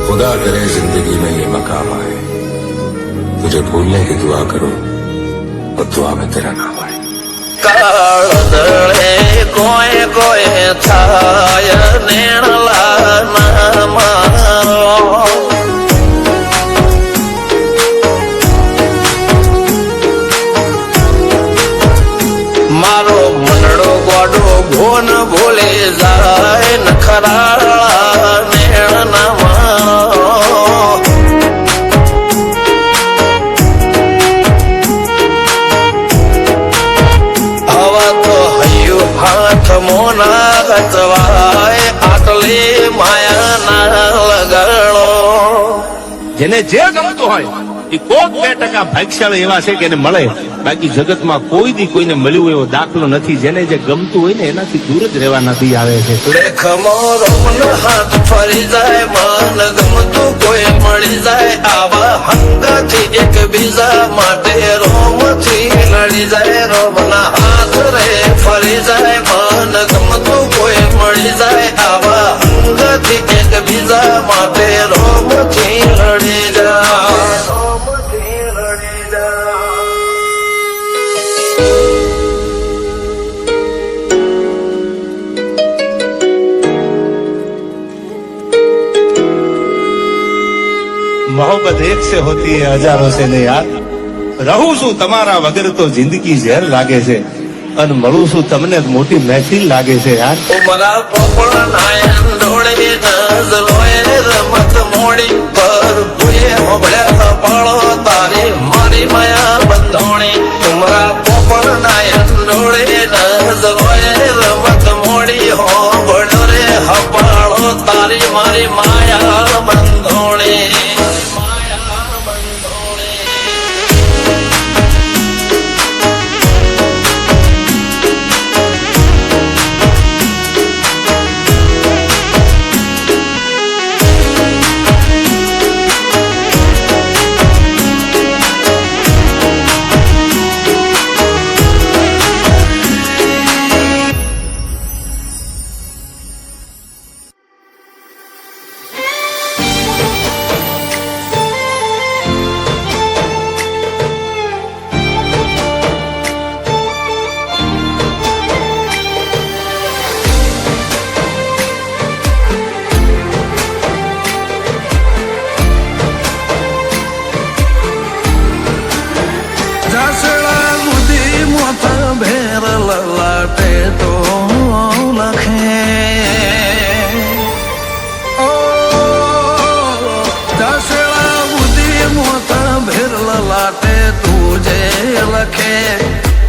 खुदा करे जिंदगी में ये मकाम आए, तुझे भूलने की दुआ करो और दुआ में तेरा नाम आए। કાળદળે કોઈ કોઈ થાય નેણલા ના મારો મારો મનડો ગોડો ભોન ભૂલે જાય નખરાળા નેણ ના મારો હાથ મોના ગચવાય આટલી માયા ના લગાડો। જેને જે ગમતું હોય એ કોક 2% ભાગ્યશાળી એવા છે કે એને મળે, બાકી જગતમાં કોઈ દી કોઈને મળ્યું એવો દાખલો નથી। જેને જે ગમતું હોય ને એનાથી દૂર જ રહેવાના દી આવે છે। દેખમો રોમન હાથ ફરી જાય, મન ગમતું કોઈ મળી જાય, આવા હંગાથી એકબીજા માટે રોમથી લડી જાય। રોમના હાથ રે ફરી જાય, મન ગમતું કોઈ મળી જાય, આવા હંગાથી એકબીજા માટે રોમથી લડી જાય। मोहब्बत एक से होती है हजारों से नहीं यार। रहूं છું તમારા વગર તો જિંદગી ઝેર લાગે છે, અને મળું છું તમને મોટી મહેફિલ લાગે છે યાર। ઉમરા પોપળ નાયન ડોળે નઝલોય રમત મોડી પર ભૂએ હોબળ્યા પાળો તારી મારી માયા બંધોણી। ઉમરા પોપળ નાયન ડોળે નઝલોય રમત મોડી હોબળ્યો રે હપાળો તારી મારી માયા બંધોણી।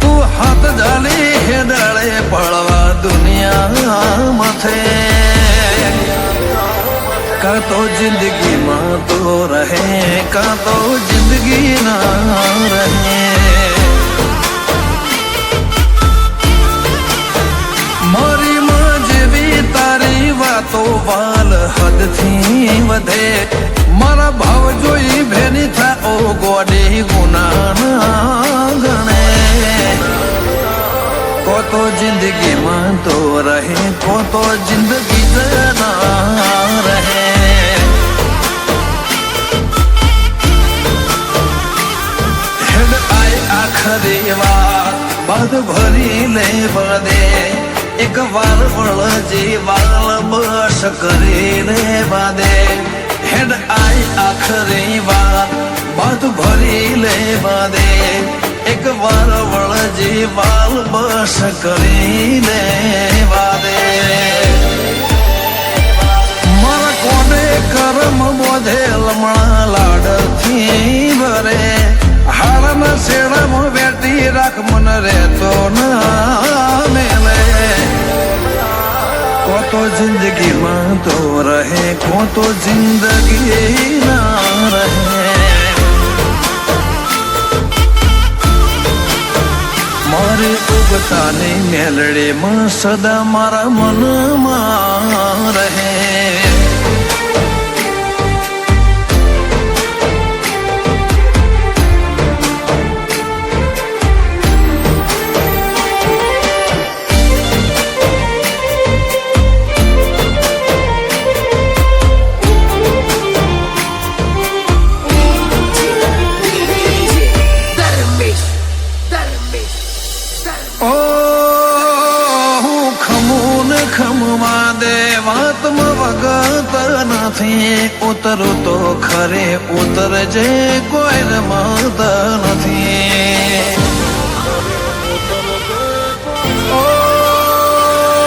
તું હાથ જાલી હેડાળે પડવા દુનિયા મથે, કાં તો જિંદગીમાં તો રહે, કાં તો જિંદગી ના રહે। મારી માં જેવી તારી વાતો વાલ હદથી વધે, મારા ભાવ જોઈ ભેની થા ઓ ગોડી ગુના ગણે। કો તો જિંદગીમાં તો રહે, કો તો જિંદગી ના રહે। હેડ આય આખરી વાત બાદ ભરી લે બદે, એક વાર વળજી વાલ બસ કરી રે બાદે। હેડ આય આખરી વાત બાદ ભરી લે બાદે, એક વાર વળજી વાલ બસ કરી લે બાદે। મારા કોને કરમ બોધે લમણા લાડથી ભરે, હાડના શેડામાં બેઠી રાખ મન રહેતો ના મેલે। કો તો જિંદગીમાં તો રહે, કો તો જિંદગી ના રહે। મારે ઉગતાની મેલડીમાં સદા મારા મનમાં રહે। નથી ઉતરું તો ખરે ઉતરજે કોઈ રમતા નથી ઓ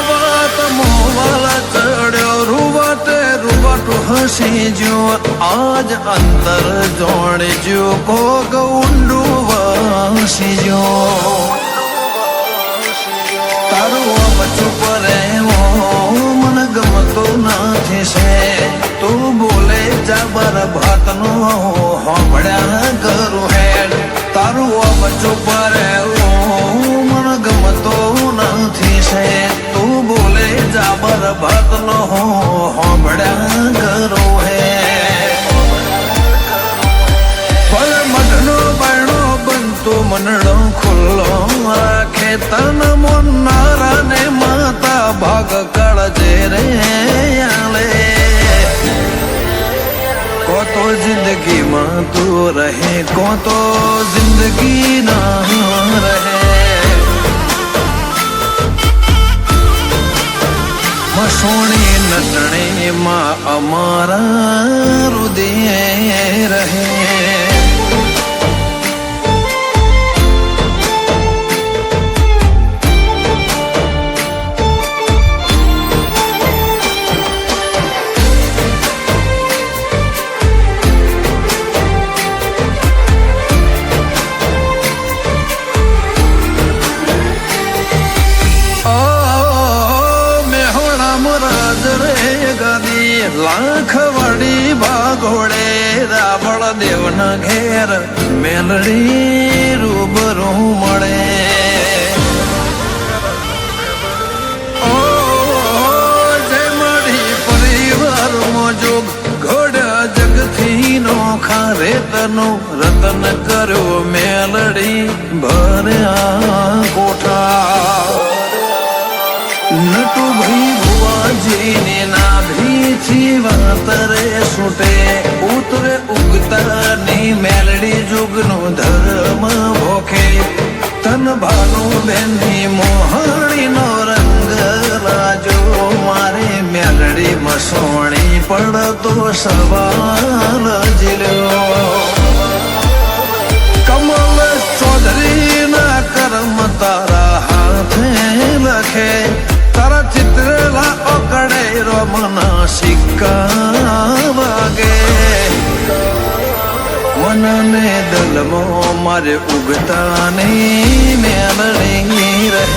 વાત મોવાલા ચડ્યો રૂવાટે રૂવાટું હસી જો આજ અંતર જોડી જો કોક ઊંડું વાસી જો તારું આમ ચૂપ રહેવો મન ગમતો નથી છે તું બોલે જબર ભાતનો હોંભળ્યા કરું હેડ તારું આમ ચૂપ રહેવું મન ગમતો નથી છે તું બોલે જબર ભાતનો હોંભળ્યા કરું હેડ ભલે મઢનો બાયણો બનતો મનડો ખુલ્લો રાખે તન મોનારા ને માતા ભાગ કાળજે રે આલે કો તો જિંદગીમાં તું રહે કો તો જિંદગી ના રહે મસોણી નટણે માં અમારા હૃદય રહે લાખ વડી ભાગોળે રાવળ દેવના ઘેર મેલડી રૂબરૂ મળે ઓ જય મળી પરિવારમાં જોગ ઘોડ જગથી નો ખારે તનો રતન કર્યો મેલડી ભર્યા કોઠા નટુ ભાઈ ભુવાજીને નાભીથી વાતરે છૂટે ઉતરે ઉગતાની મેલડી જુગનો ધર્મ ભોખે તન ભાનું બેની મોહણીનો રંગ રાજો મારે મેલડી મસોણી પડતો સવાલ જીલ્યો કમલ ચૌધરીના કર્મ તારા હાથે લખે તારા ચિત્રેલા ઓકડે રોમના સિક્કા વાગે મનને દલમો મારે ઉગતાની મેલડી રહે